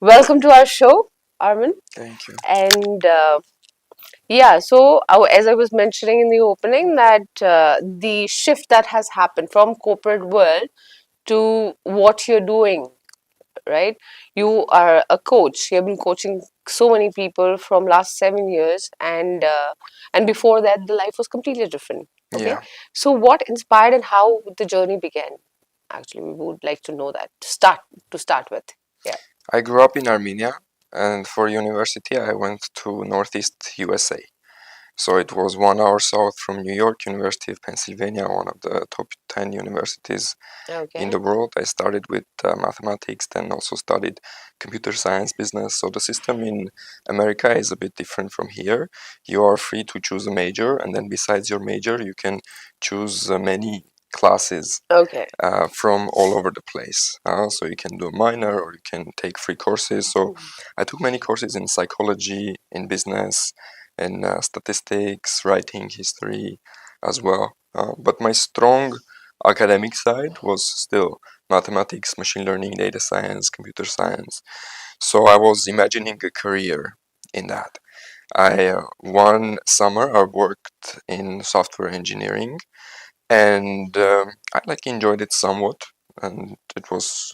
Welcome to our show, Armen. Thank you. And as I was mentioning in the opening, that the shift that has happened from corporate world to what you're doing, right? You are a coach. You've been coaching so many people from last 7 years, and before that, the life was completely different. Okay, Yeah, so what inspired and how the journey began? Actually, we would like to know that to start with. Yeah. I grew up in Armenia, and for university I went to Northeast USA. So it was 1 hour south from New York, University of Pennsylvania, one of the top 10 universities in Okay. the world. I started with mathematics, then also studied computer science business. So the system in America is a bit different from here. You are free to choose a major, and then besides your major, you can choose many classes Okay. from all over the place. So you can do a minor or you can take free courses. So I took many courses in psychology, in business, in statistics, writing, history as well. But my strong academic side was still mathematics, machine learning, data science, computer science. So I was imagining a career in that. One summer I worked in software engineering and I enjoyed it somewhat. And it was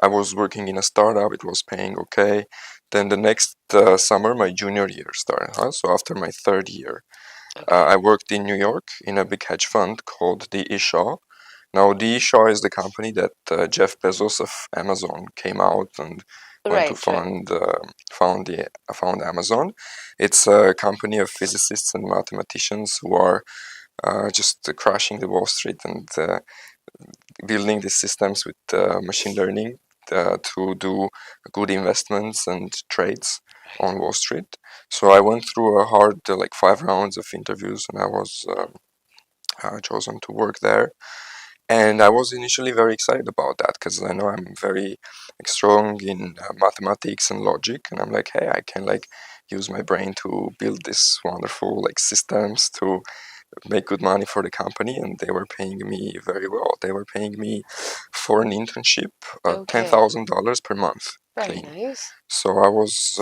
I was working in a startup. It was paying okay. Then the next summer, my junior year started. So after my third year, Okay. I worked in New York in a big hedge fund called the Ishaw. Now, the Ishaw is the company that Jeff Bezos of Amazon came out and went to Right, right. found Amazon. It's a company of physicists and mathematicians who are just crashing the Wall Street and building these systems with machine learning to do good investments and trades on Wall Street. So I went through a hard 5 rounds of interviews, and I was chosen to work there. And I was initially very excited about that because I know I'm very strong in mathematics and logic, and I'm like, hey, I can use my brain to build this wonderful systems to make good money for the company, and they were paying me very well. They were paying me for an internship Okay. $10,000 per month Very clean. nice. So I was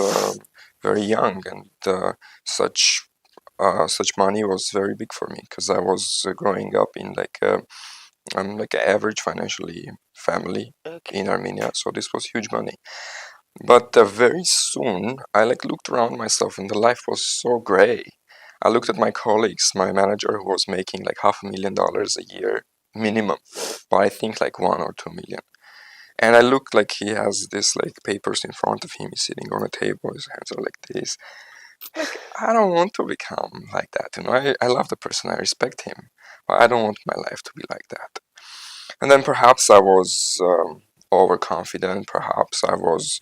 very young, and such such money was very big for me because I was growing up in I'm like an average financially family Okay. in Armenia. So this was huge money. But very soon, I looked around myself, and the life was so gray. I looked at my colleagues, my manager, who was making $500,000 a year minimum, but I think 1 or 2 million. And I looked like he has this papers in front of him. He's sitting on a table, his hands are like this. I don't want to become like that. I love the person, I respect him, but I don't want my life to be like that. And then perhaps I was overconfident. Perhaps I was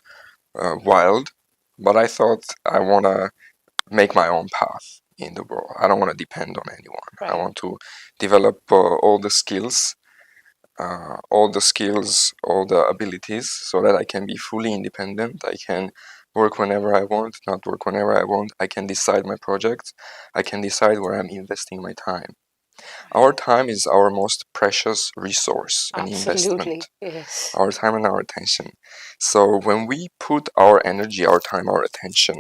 wild, but I thought I want to make my own path in the world. I don't want to depend on anyone. I Right. want to develop all the abilities, so that I can be fully independent. I can work whenever I want, not work whenever I want. I can decide my projects. I can decide where I'm investing my time. Our time is our most precious resource and Absolutely. investment, Yes. our time and our attention. So when we put our energy, our time, our attention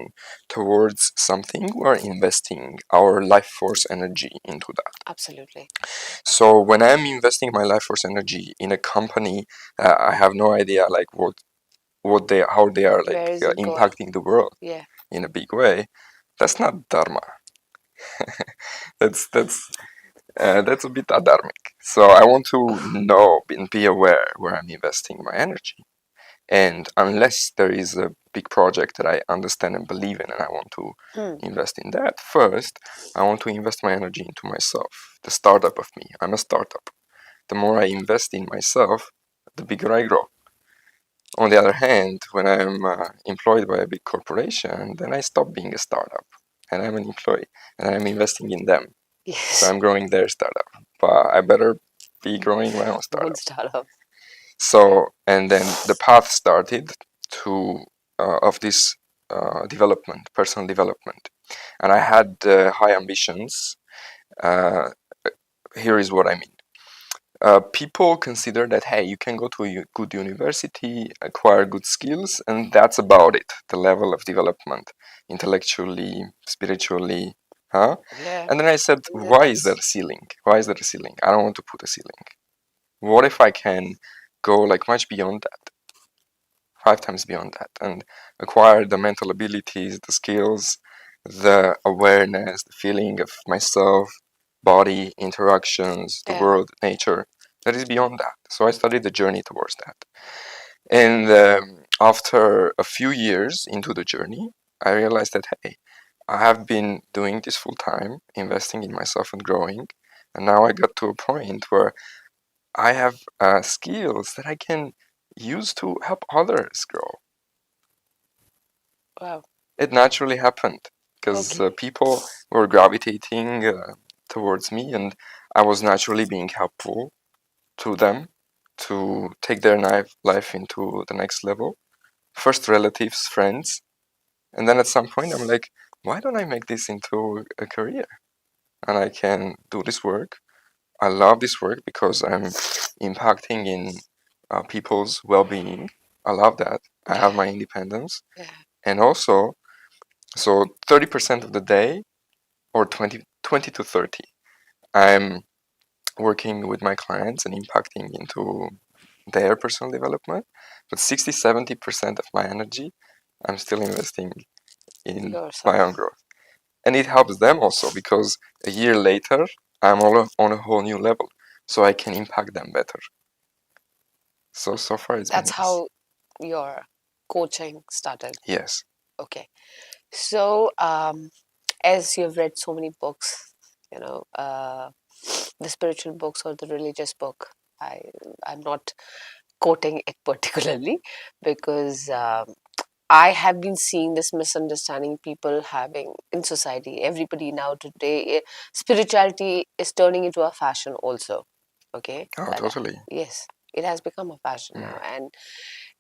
towards something, we're investing our life force energy into that. Absolutely. So when I'm investing my life force energy in a company, I have no idea what they how they are Where is it going? impacting the world Yeah. in a big way. That's not dharma. That's a bit adharmic. So I want to know and be aware where I'm investing my energy. And unless there is a big project that I understand and believe in, and I want to Hmm. invest in that, first, I want to invest my energy into myself, the startup of me. I'm a startup. The more I invest in myself, the bigger I grow. On the other hand, when I'm employed by a big corporation, then I stop being a startup and I'm an employee and I'm investing in them. So Yes. I'm growing their startup. But I better be growing my own Own startup. startup. Yeah. So, and then the path started to of this development, personal development, and I had high ambitions. Uh, Here is what I mean. people consider that, hey, you can go to a good university, acquire good skills, and that's about it, the level of development, intellectually, spiritually, huh? Yeah, And then I said, it why is there is. a ceiling? Why is there a ceiling? I don't want to put a ceiling. What if I can go like much beyond that, 5 times beyond that, and acquire the mental abilities, the skills, the awareness, the feeling of myself, body, interactions, the Yeah. world, nature, that is beyond that. So I studied the journey towards that. And after a few years into the journey, I realized that, hey, I have been doing this full time, investing in myself and growing. And now I got to a point where I have skills that I can use to help others grow. Wow. It naturally happened because Okay. people were gravitating towards me, and I was naturally being helpful to them to take their life into the next level. First, relatives, friends, and then at some point, I'm like, why don't I make this into a career? And I can do this work. I love this work because I'm impacting in people's well-being. I love that. I have Yeah. my independence, Yeah. and also, so 30% of the day, or 20 to 30, I'm working with my clients and impacting into their personal development. But 60-70% of my energy, I'm still investing in my own Yourself. growth. And it helps them also because a year later, I'm all on a whole new level. So I can impact them better. So far it's been That's nice. how your coaching started. Yes. Okay. So, as you've read so many books, the spiritual books or the religious book, I I'm not quoting it particularly because I have been seeing this misunderstanding people having in society. Everybody now today, spirituality is turning into a fashion also. Okay, Oh, that totally. yes, it has become a fashion Mm, now, and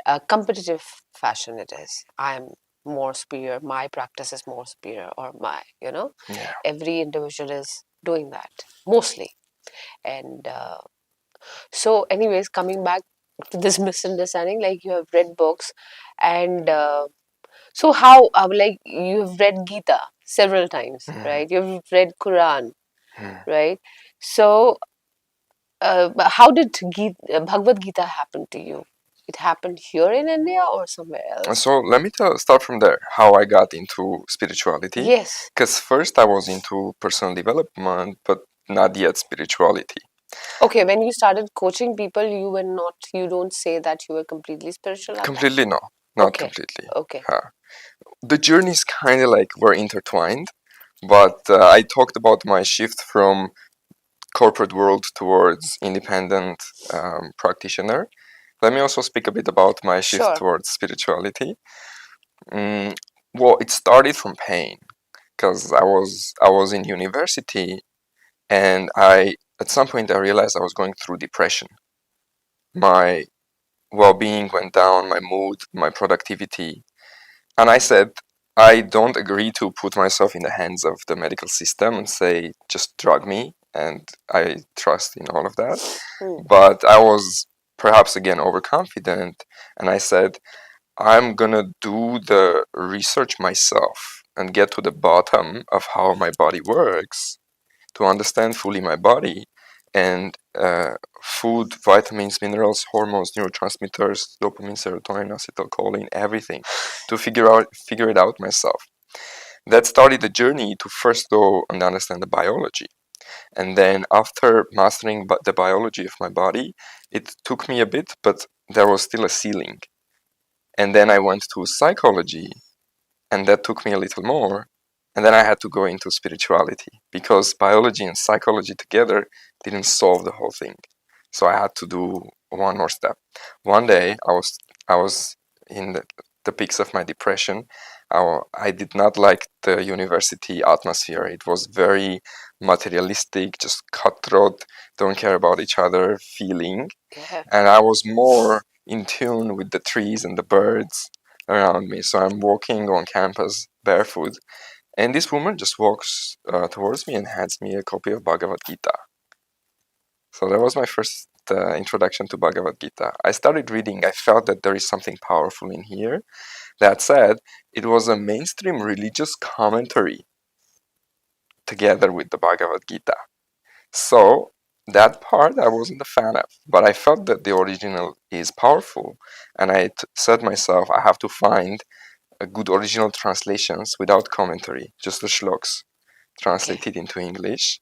a competitive fashion it is. I'm more superior. My practice is more superior, or yeah. every individual is doing that mostly, and so, anyways, coming back to this misunderstanding, like you have read books, and so how, like you have read Gita several times, Mm, right? You've read Quran, mm. right? So, but how did Bhagavad Gita happen to you? It happened here in India or somewhere else? So let me start from there, how I got into spirituality. Yes. Because first I was into personal development, but not yet spirituality. Okay, when you started coaching people, you were not, you don't say that you were completely spiritual at that Completely time. no, not Okay, completely. okay, The journeys kind of like were intertwined, but I talked about my shift from corporate world towards independent practitioner. Let me also speak a bit about my shift sure. towards spirituality. Mm, well, it started from pain because I was in university, and I at some point I realized I was going through depression. My well-being went down, my mood, my productivity, and I said I don't agree to put myself in the hands of the medical system and say just drug me, and I trust in all of that. Hmm. But I was perhaps again overconfident, and I said I'm gonna do the research myself and get to the bottom of how my body works to understand fully my body and food, vitamins, minerals, hormones, neurotransmitters, dopamine, serotonin, acetylcholine, everything to figure it out myself. That started the journey to first go and understand the biology. And then after mastering the biology of my body, it took me a bit, but there was still a ceiling. And then I went to psychology, and that took me a little more. And then I had to go into spirituality because biology and psychology together didn't solve the whole thing. So I had to do one more step. One day I was in the peaks of my depression. I did not like the university atmosphere. It was very materialistic, just cutthroat, don't care about each other feeling. Yeah. And I was more in tune with the trees and the birds around me. So I'm walking on campus barefoot, and this woman just walks towards me and hands me a copy of Bhagavad Gita. So that was my first introduction to Bhagavad Gita. I started reading. I felt that there is something powerful in here. That said, it was a mainstream religious commentary together with the Bhagavad Gita. So that part I wasn't a fan of, but I felt that the original is powerful, and I said myself, I have to find a good original translations without commentary, just the shlokas Okay. translated into English.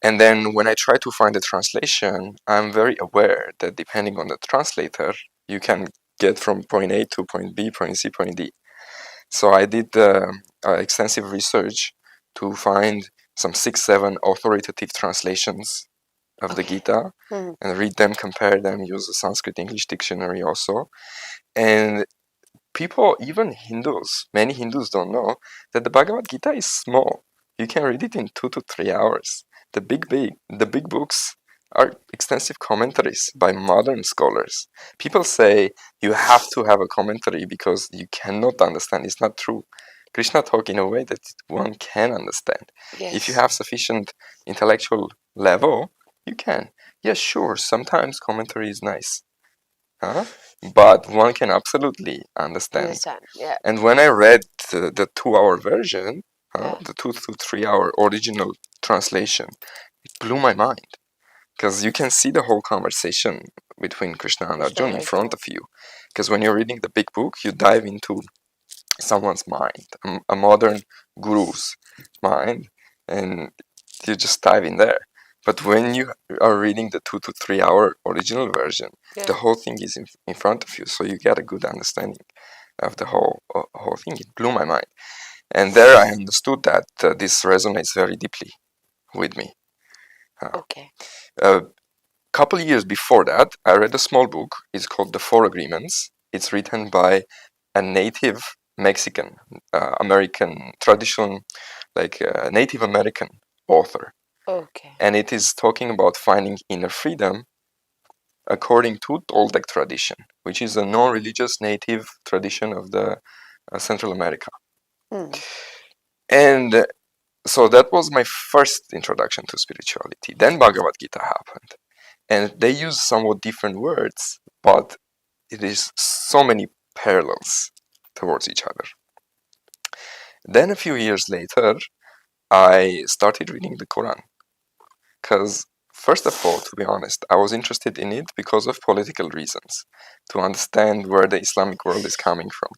And then when I try to find a translation, I'm very aware that depending on the translator, you can get from point A to point B, point C, point D. So I did extensive research to find some 6, 7 authoritative translations of the Okay. Gita and read them, compare them, use a Sanskrit English dictionary also. And people, even Hindus, many Hindus don't know that the Bhagavad Gita is small. You can read it in 2 to 3 hours. The big books are extensive commentaries by modern scholars. People say you have to have a commentary because you cannot understand. It's not true. Krishna talk in a way that one can understand. If you Yes. have sufficient intellectual level, you can. Yes, sure, sometimes commentary is nice. Huh? But one can absolutely understand. Understand. Yeah. And when I read the 2 hour version, Yeah. the 2 to 3 hour original translation, it blew my mind because you can see the whole conversation between Krishna and Krishna Arjuna and in front Arjuna. of you. Because when you're reading the big book, you dive into someone's mind, a modern guru's mind, and you just dive in there. But when you are reading the 2 to 3 hour original version, Yeah. the whole thing is in front of you, so you get a good understanding of the whole thing. It blew my mind, and there I understood that this resonates very deeply with me. Okay. A couple years before that, I read a small book. It's called The Four Agreements. It's written by a native Mexican, American, traditional, like Native American author. Okay. And it is talking about finding inner freedom according to Toltec tradition, which is a non-religious native tradition of the Central America. Hmm. And so that was my first introduction to spirituality. Then Bhagavad Gita happened. And they use somewhat different words, but it is so many parallels towards each other. Then a few years later, I started reading the Quran because, first of all, to be honest, I was interested in it because of political reasons, to understand where the Islamic world is coming from.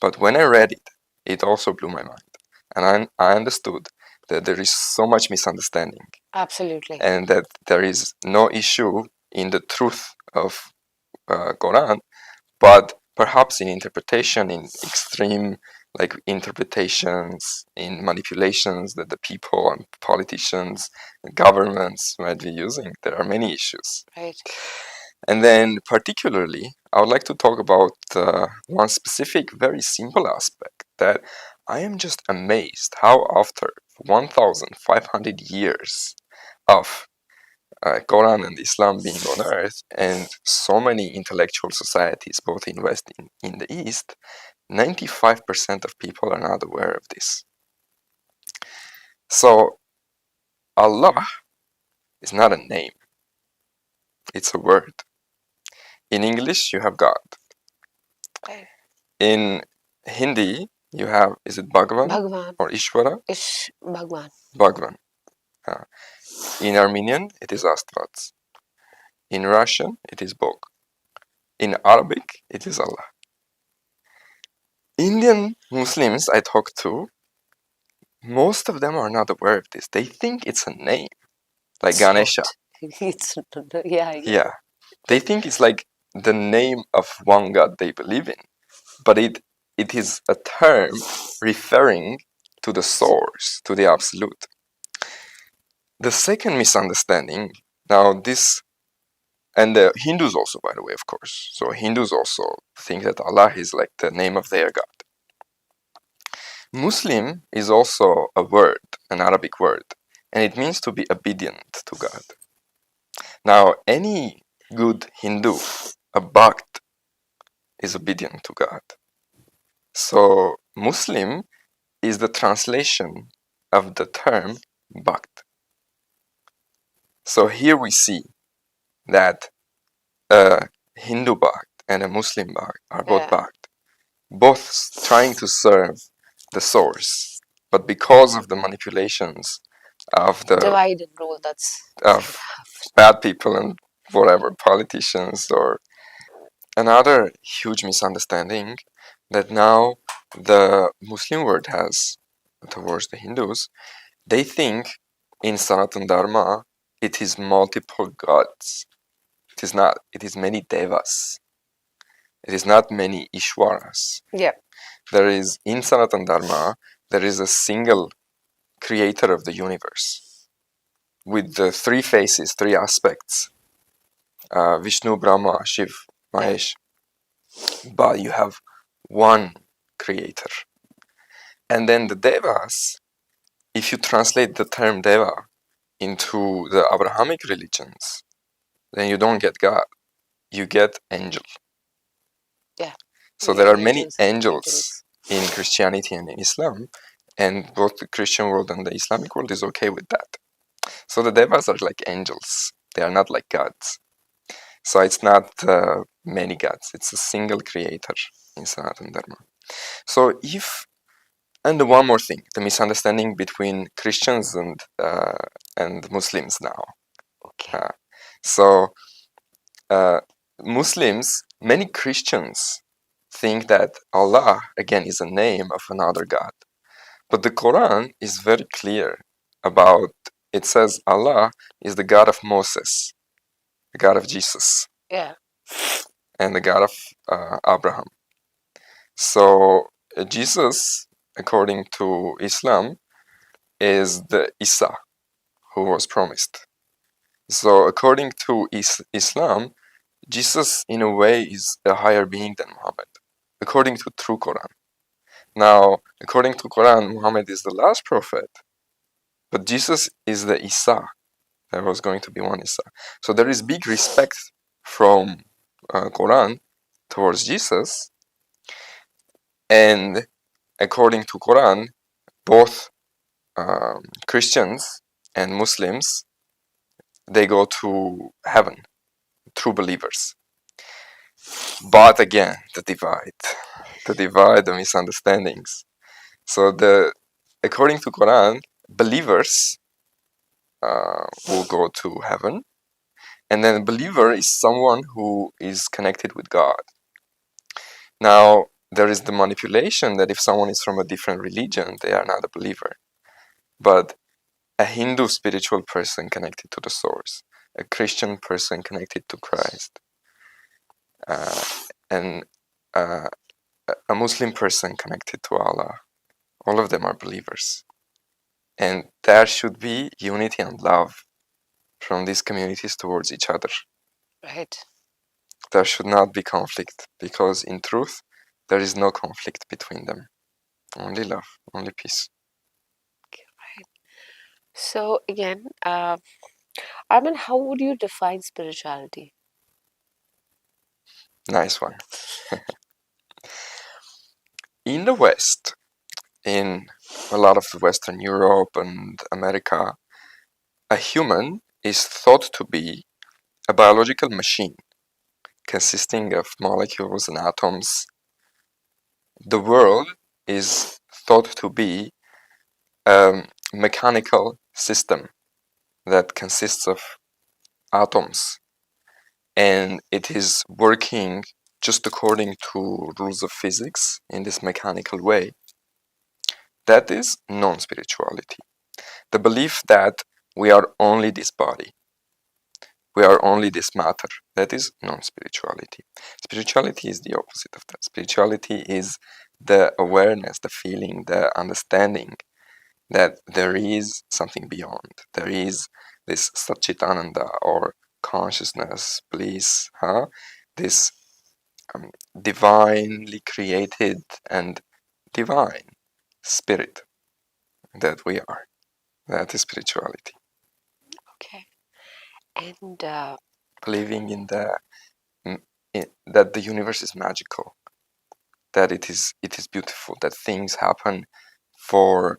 But when I read it, it also blew my mind. And I understood that there is so much misunderstanding Absolutely. and that there is no issue in the truth of Quran, but perhaps in interpretation, in extreme like interpretations, in manipulations that the people and politicians and governments might be using. There are many issues. Right. And then particularly, I would like to talk about one specific, very simple aspect that I am just amazed how after 1,500 years of Quran and Islam being on earth, and so many intellectual societies, both in West and in the East, 95% of people are not aware of this. So Allah is not a name, it's a word. In English, you have God. Right. In Hindi, you have, is it Bhagavan Bhagwan. or Ishvara? Ish Bhagwan. Bhagavan. Uh, in Armenian, it is Astvat. In Russian, it is Bog. In Arabic, it is Allah. Indian Muslims I talk to, most of them are not aware of this. They think it's a name, like It's Ganesha. not. It's yeah, I get Yeah. They think it's like the name of one god they believe in. But it is a term referring to the source, to the absolute. The second misunderstanding, now this, and the Hindus also, by the way, of course. So Hindus also think that Allah is like the name of their god. Muslim is also a word, an Arabic word, and it means to be obedient to God. Now, any good Hindu, a Bhakt, is obedient to God. So, Muslim is the translation of the term Bhakt. So here we see that a Hindu Bhakt and a Muslim Bhakt are both Yeah. Bhakt, both trying to serve the source, but because of the manipulations of Divide and rule. That's kind of bad people and whatever politicians, or another huge misunderstanding that now the Muslim world has towards the Hindus, they think in Sanatan Dharma it is multiple gods. It is not. It is many devas. It is not many Ishwaras. of, yeah. There is, in Sanatan Dharma, there is a single creator of the universe with the three faces, three aspects, Vishnu, Brahma, Shiv, Yeah. Mahesh. But you have one creator. And then the devas, if you translate the term deva into the Abrahamic religions, then you don't get God, you get angel. Yeah. So You there get are many angels and angels archangels. in Christianity and in Islam, and both the Christian world and the Islamic world is okay with that. So the devas are like angels, they are not like gods. So it's not many gods, it's a single creator in Sanatana Dharma. So if, and one more thing, the misunderstanding between Christians and Muslims now. Okay. Uh, so uh, Muslims, many Christians think that Allah again is a name of another God, but the Quran is very clear about. It says Allah is the God of Moses, the God of Jesus, Yeah. and the God of Abraham. So Jesus, according to Islam, is the Isa who was promised. So according to Islam, Jesus in a way is a higher being than Muhammad, according to true Quran. Now, according to Quran, Muhammad is the last prophet, but Jesus is the Isa. There was going to be one Isa. So there is big respect from Quran towards Jesus, and according to Quran, both Christians and Muslims, they go to heaven, true believers. But again, the misunderstandings. So according to Quran, believers will go to heaven, and then a believer is someone who is connected with God. Now, there is the manipulation that if someone is from a different religion, they are not a believer. But a Hindu spiritual person connected to the source, a Christian person connected to Christ, uh, and uh, a Muslim person connected to Allah, all of them are believers. And there should be unity and love from these communities towards each other. Right. There should not be conflict, because in truth, there is no conflict between them. Only love, only peace. Okay, right. So again, Armen, how would you define spirituality? Nice one. In the West, in a lot of the Western Europe and America, a human is thought to be a biological machine consisting of molecules and atoms. The world is thought to be a mechanical system that consists of atoms, and it is working just according to rules of physics in this mechanical way. That is non-spirituality. The belief that we are only this body, we are only this matter, that is non-spirituality. Spirituality is the opposite of that. Spirituality is the awareness, the feeling, the understanding that there is something beyond. There is this Satchitananda, or consciousness, bliss, this divinely created and divine spirit that we are. That is spirituality. Okay. And Believing in that the universe is magical, that it is beautiful, that things happen for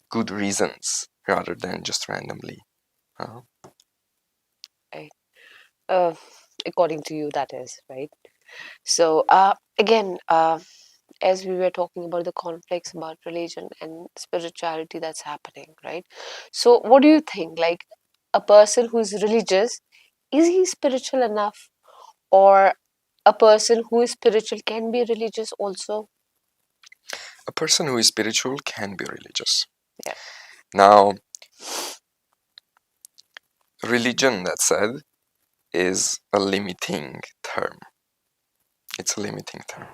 good reasons rather than just randomly. Uh, Right. Uh, According to you, that is right. So, again, as we were talking about the conflicts about religion and spirituality that's happening, right? So, what do you think? Like, a person who's religious, is he spiritual enough? Or a person who is spiritual can be religious also? a person who is spiritual can be religious. Yeah. Now, religion, that said, is a limiting term. It's a limiting term.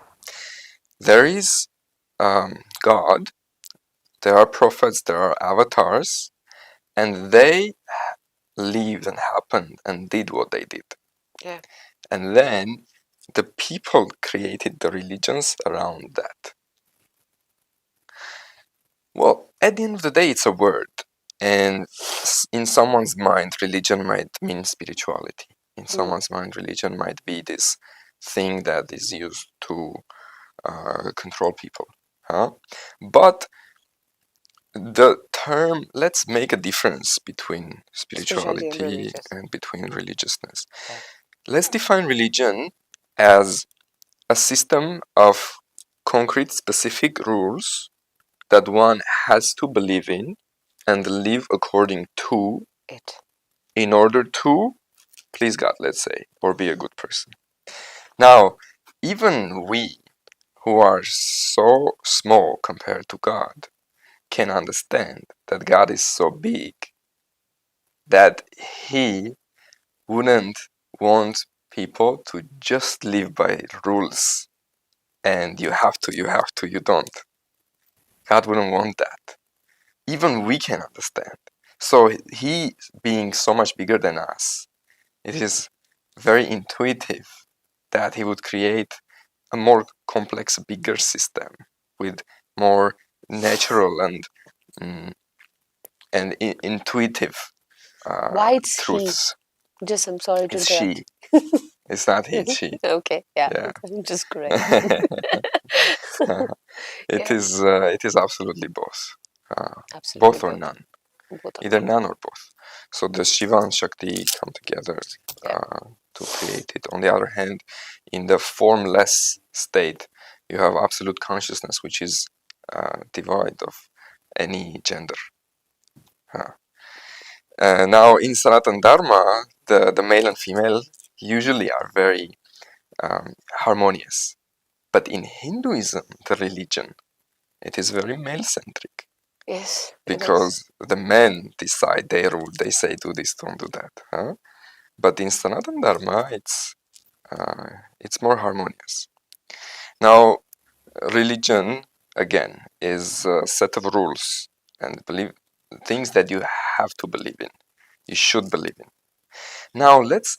There is God, there are prophets, there are avatars, and they lived and happened and did what they did. Yeah. And then the people created the religions around that. Well, at the end of the day, it's a word. And in someone's mind, religion might mean spirituality. In Mm. someone's mind, religion might be this thing that is used to control people. Huh? But the term, let's make a difference between Spirituality and spirituality religious. and between religiousness. Yeah. Let's define religion as a system of concrete specific rules that one has to believe in and live according to It. in order to please God, let's say, or be a good person. Now, even we who are so small compared to God can understand that God is so big that He wouldn't want people to just live by rules and you don't. God wouldn't want that. Even we can understand. So He, being so much bigger than us, it is very intuitive that He would create a more complex, bigger system with more natural mm, and intuitive Why it's he? truths. Just, I'm sorry to It's interrupt. she. It's not he. It's she. Okay, yeah, Yeah. I'm just correcting. It Yeah, is. It is absolutely both. absolutely Both or both. none. Both or Either none. none or both. So the Shiva and Shakti come together Yeah. to create it. On the other hand, in the formless state, you have absolute consciousness, which is devoid of any gender. Uh, now, in Sanatan Dharma, the male and female usually are very harmonious. But in Hinduism, the religion, it is very male centric Yes, it is. because the men decide, they rule, they say do this, don't do that. Huh? But in Sanatan Dharma, it's more harmonious. Now, religion again is a set of rules and believe things that you have to believe in. You should believe in. Now, let's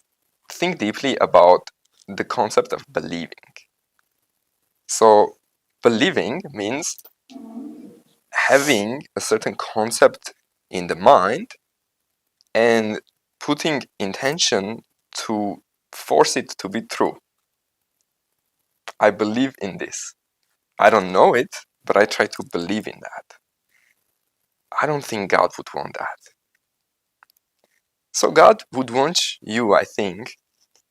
think deeply about the concept of believing. So, believing means having a certain concept in the mind and putting intention to force it to be true. I believe in this. I don't know it, but I try to believe in that. I don't think God would want that. So God would want you, I think,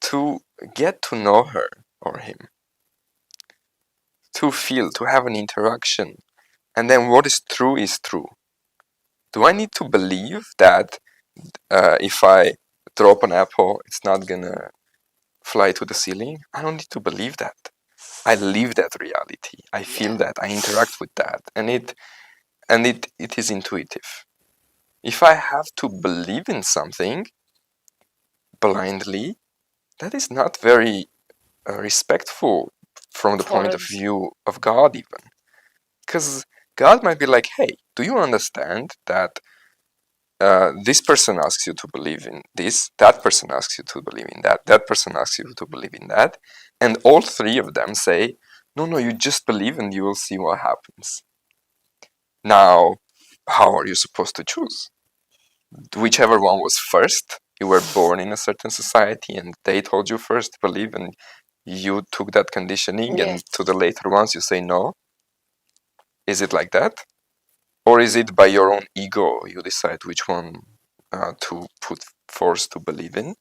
to get to know her or him, to feel, to have an interaction. And then what is true is true. Do I need to believe that if I drop an apple, it's not gonna fly to the ceiling? I don't need to believe that. I live that reality. I Yeah. feel that. I interact with that, and it is intuitive. If I have to believe in something blindly, that is not very respectful from the For point of us. view of God, even. Because God might be like, hey, do you understand that this person asks you to believe in this, that person asks you to believe in that, that person asks you to believe in that, and all three of them say, no, no, you just believe and you will see what happens. Now, how are you supposed to choose? Whichever one was first, you were born in a certain society and they told you first to believe and you took that conditioning, and to the Yes. later ones you say no. Is it like that? Or is it by your own ego you decide which one to put force to believe in.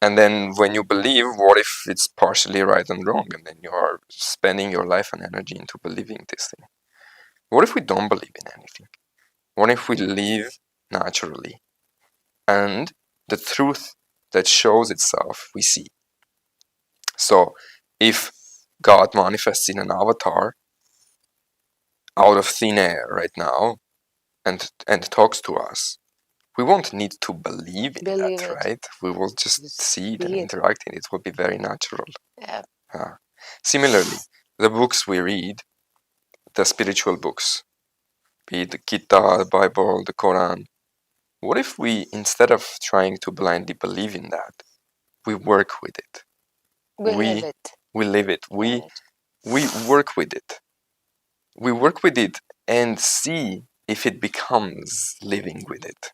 And then when you believe, what if it's partially right and wrong? And then you are spending your life and energy into believing this thing. What if we don't believe in anything? What if we live naturally? And the truth that shows itself, we see. So if God manifests in an avatar out of thin air right now and talks to us, we won't need to believe in Believe that, it. right? We will just Just see it and see it. interact in it. It will be very natural. Yeah. Similarly, the books we read, the spiritual books, be it the Gita, the Bible, the Quran, what if we, instead of trying to blindly believe in that, we work with it? We live it. We live it. Right. We work with it. We work with it and see if it becomes living with it.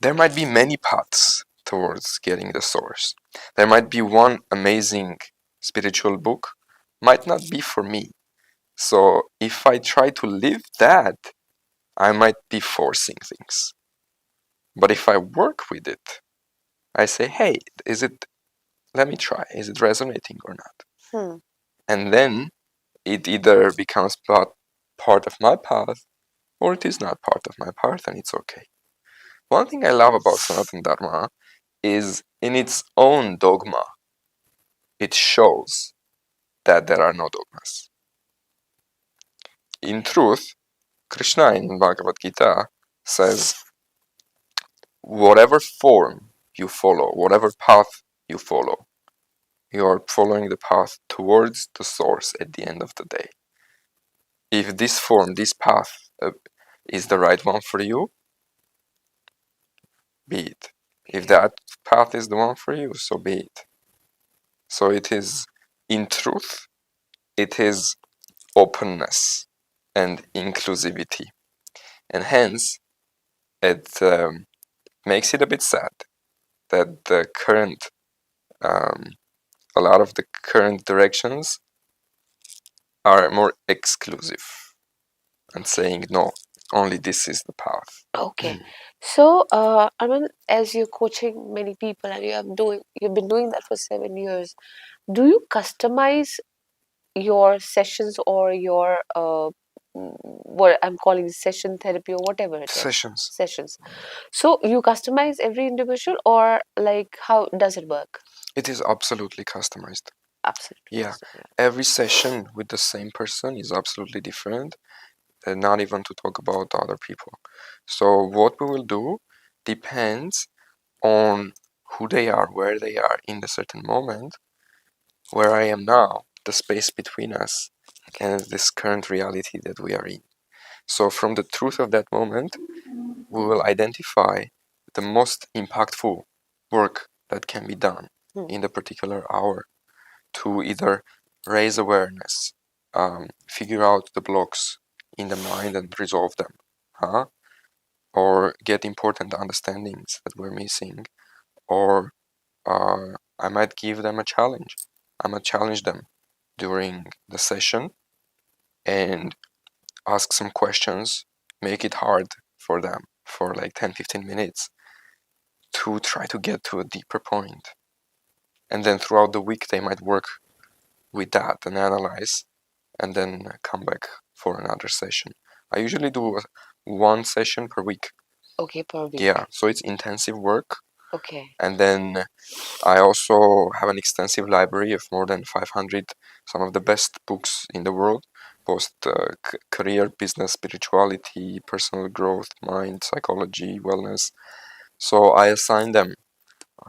There might be many paths towards getting the source. There might be one amazing spiritual book, might not be for me. So if I try to live that, I might be forcing things. But if I work with it, I say, hey, let me try, is it resonating or not? Hmm. And then it either becomes part of my path or it is not part of my path, and it's okay. One thing I love about Sanatana Dharma is in its own dogma, it shows that there are no dogmas. In truth, Krishna in Bhagavad Gita says, whatever form you follow, whatever path you follow, you are following the path towards the source at the end of the day. If this form, this path is the right one for you, be it. If that path is the one for you, so be it. So it is, in truth, it is openness and inclusivity. And hence, it makes it a bit sad that the current, a lot of the current directions are more exclusive and saying, no, only this is the path. Okay. So, Armen, as you're coaching many people and you've been doing that for 7 years, do you customize your sessions or your what I'm calling session therapy or whatever it is, Sessions. sessions? So you customize every individual, or like how does it work? It is absolutely customized. Absolutely Yeah, customized. every session with the same person is absolutely different, and not even to talk about other people. So what we will do depends on who they are, where they are in the certain moment, where I am now, the space between us, and this current reality that we are in. So from the truth of that moment, we will identify the most impactful work that can be done Hmm. in the particular hour to either raise awareness, figure out the blocks in the mind and resolve them, huh? Or get important understandings that we're missing, or I might give them a challenge. I might challenge them during the session and ask some questions, make it hard for them for like 10-15 minutes to try to get to a deeper point. And then throughout the week, they might work with that and analyze and then come back for another session. I usually do one session per week. Okay, per week. Yeah, so it's intensive work. Okay. And then I also have an extensive library of more than 500, some of the best books in the world, post career, business, spirituality, personal growth, mind, psychology, wellness. So I assign them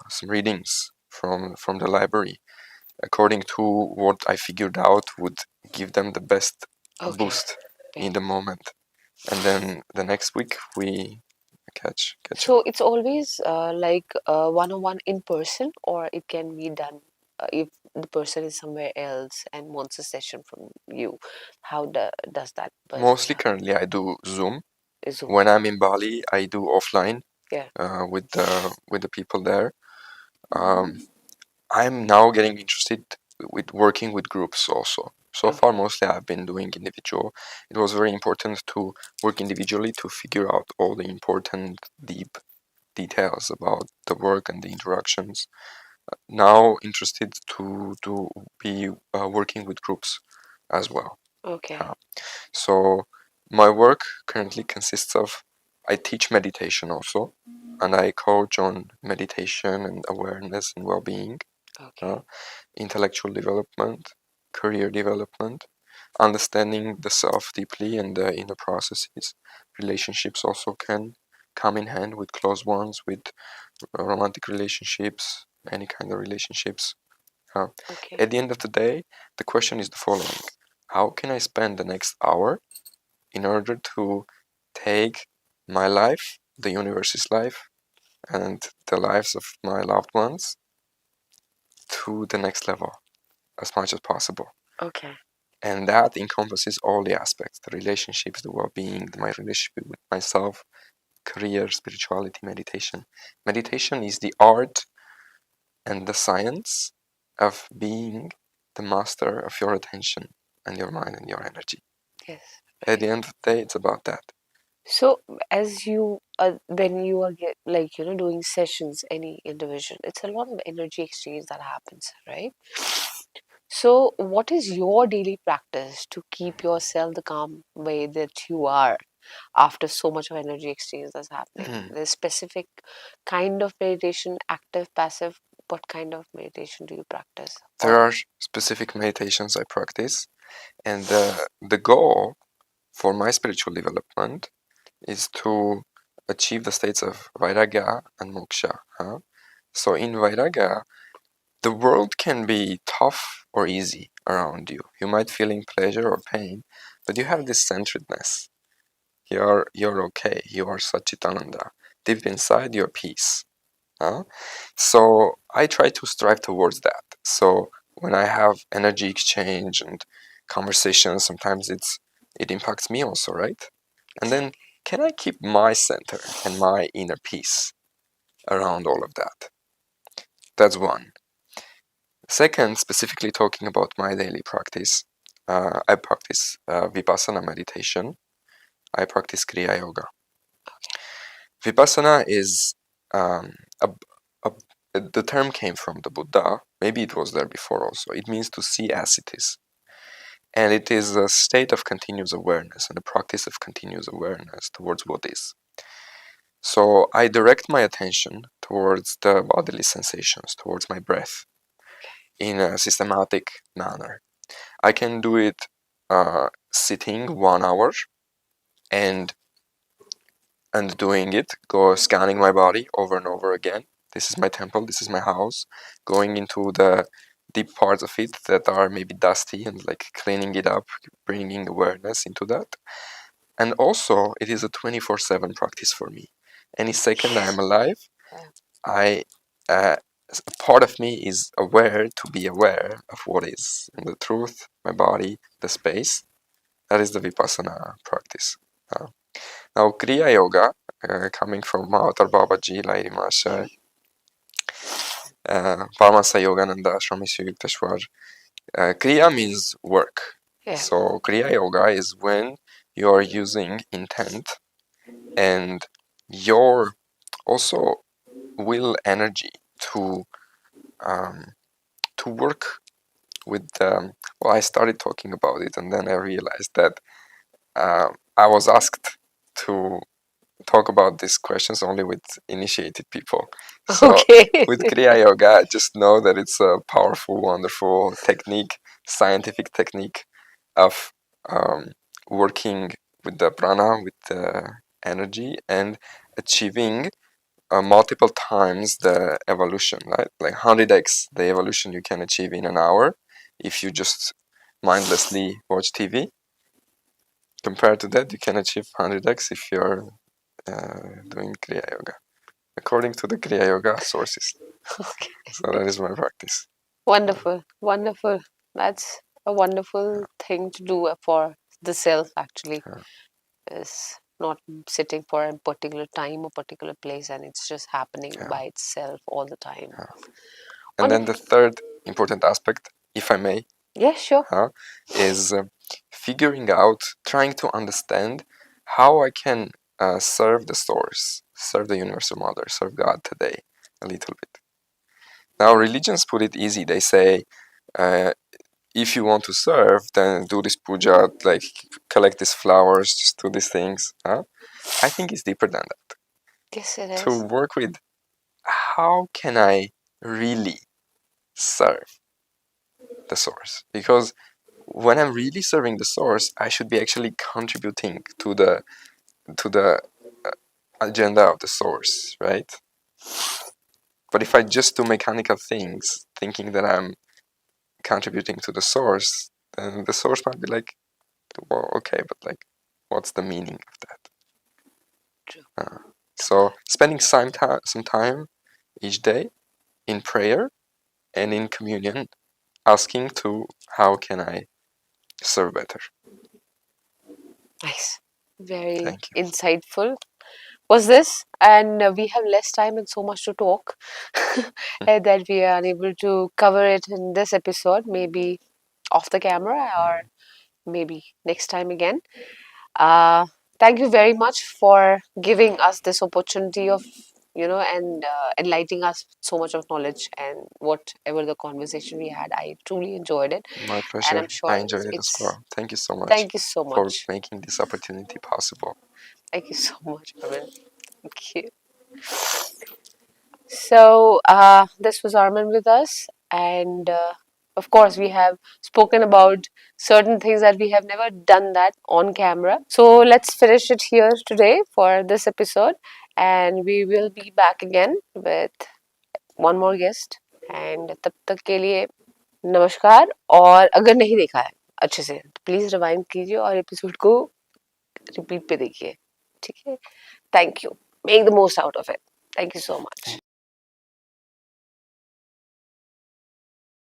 some readings from the library according to what I figured out would give them the best Okay. boost in the moment. And then the next week we catch up. So it's always like one-on-one in person, or it can be done if the person is somewhere else and wants a session from you. How does that person Mostly currently I do Zoom. Zoom? When I'm in Bali, I do offline Yeah. with the people there. I'm now getting interested with working with groups also. So far, mostly I've been doing individual. It was very important to work individually to figure out all the important, deep details about the work and the interactions. Now interested to be working with groups as well. Okay. So my work currently consists of I teach meditation also, and I coach on meditation and awareness and well-being, Okay. intellectual development, career development, understanding the self deeply and the inner processes. Relationships also can come in hand with close ones, with romantic relationships, any kind of relationships. Okay. At the end of the day, the question is the following: how can I spend the next hour in order to take my life, the universe's life, and the lives of my loved ones to the next level as much as possible? Okay. And that encompasses all the aspects: the relationships, the well being, my relationship with myself, career, spirituality, meditation. Meditation is the art and the science of being the master of your attention and your mind and your energy. Yes. At Right. the end of the day, it's about that. So, as you when you are like doing sessions, any individual, it's a lot of energy exchange that happens, right? So, what is your daily practice to keep yourself the calm way that you are after so much of energy exchange that's happening? There's specific kind of meditation, active, passive. What kind of meditation do you practice? There Or are specific meditations I practice, and the goal for my spiritual development is to achieve the states of Vairagya and Moksha. So in Vairagya, the world can be tough or easy around you. You might feeling pleasure or pain, but you have this centeredness. You're okay. You are Satchitananda. Deep inside, you're peace. Huh? So I try to strive towards that. So when I have energy exchange and conversations, sometimes it impacts me also, right? And then exactly. can I keep my center and my inner peace around all of that? That's one. Second, specifically talking about my daily practice, I practice Vipassana meditation. I practice Kriya Yoga. Vipassana is um, a, a, the term came from the Buddha. Maybe it was there before also. It means to see as it is. And it is a state of continuous awareness and a practice of continuous awareness towards what is. So I direct my attention towards the bodily sensations, towards my breath in a systematic manner. I can do it sitting 1 hour and doing it, go scanning my body over and over again. This is my temple, this is my house, going into the deep parts of it that are maybe dusty and like cleaning it up, bringing awareness into that. And also, it is a 24/7 practice for me. Any second I am alive, Yeah. I uh, a part of me is aware to be aware of what is and the truth, my body, the space. That is the Vipassana practice. Uh, Now, Kriya Yoga, coming from Mahatar Babaji, Lahiri Mahasaya, Paramahansa Yogananda, Swami Yukteswar, Kriya means work. Yeah. So, Kriya Yoga is when you are using intent and your also will energy to um, work with. Well, I started talking about it, and then I realized that I was asked to talk about these questions only with initiated people. So Okay. with Kriya Yoga, I just know that it's a powerful, wonderful technique, scientific technique of working with the prana, with the energy, and achieving multiple times the evolution, right? Like 100x the evolution you can achieve in an hour if you just mindlessly watch TV. Compared to that, you can achieve 100x if you're doing Kriya Yoga, according to the Kriya Yoga sources. Okay. So that is my practice. Wonderful. Wonderful. That's a wonderful thing to do for the self, actually, Yeah, is not sitting for a particular time or particular place and it's just happening yeah, by itself all the time. yeah. And then the Wonderful. third important aspect, if I may, Yeah, sure. huh, is figuring out, trying to understand how I can serve the source, serve the universal mother, serve God today a little bit. Now, religions put it easy. They say, uh, if you want to serve, then do this puja, like collect these flowers, just do these things. Huh? I think it's deeper than that. Yes, it To is. work with how can I really serve the source? Because when I'm really serving the source, I should be actually contributing to the uh, agenda of the source, right? But if I just do mechanical things, thinking that I'm contributing to the source, then the source might be like, well, okay, but like, what's the meaning of that? True. Uh, so spending some time each day in prayer and in communion, asking to how can I serve better. Nice. Very Thank you. insightful was this, and we have less time and so much to talk that we are unable to cover it in this episode, maybe off the camera or maybe next time again. Uh, Thank you very much for giving us this opportunity of, and enlightening us with so much of knowledge and whatever the conversation we had. I truly enjoyed it, My and pleasure. I'm I sure enjoyed it as it's. well. Thank you so much Thank you so for much. making this opportunity possible. Thank you so much, Armen. Thank you. So, this was Armin with us, and of course, we have spoken about certain things that we have never done that on camera. So, let's finish it here today for this episode, and we will be back again with one more guest. And तब तक के लिए नमस्कार और अगर नहीं देखा है अच्छे से तो प्लीज रिवाइंड कीजिए और एपिसोड को रिपीट पे देखिए ठीक है thank you make the most out of it thank you so much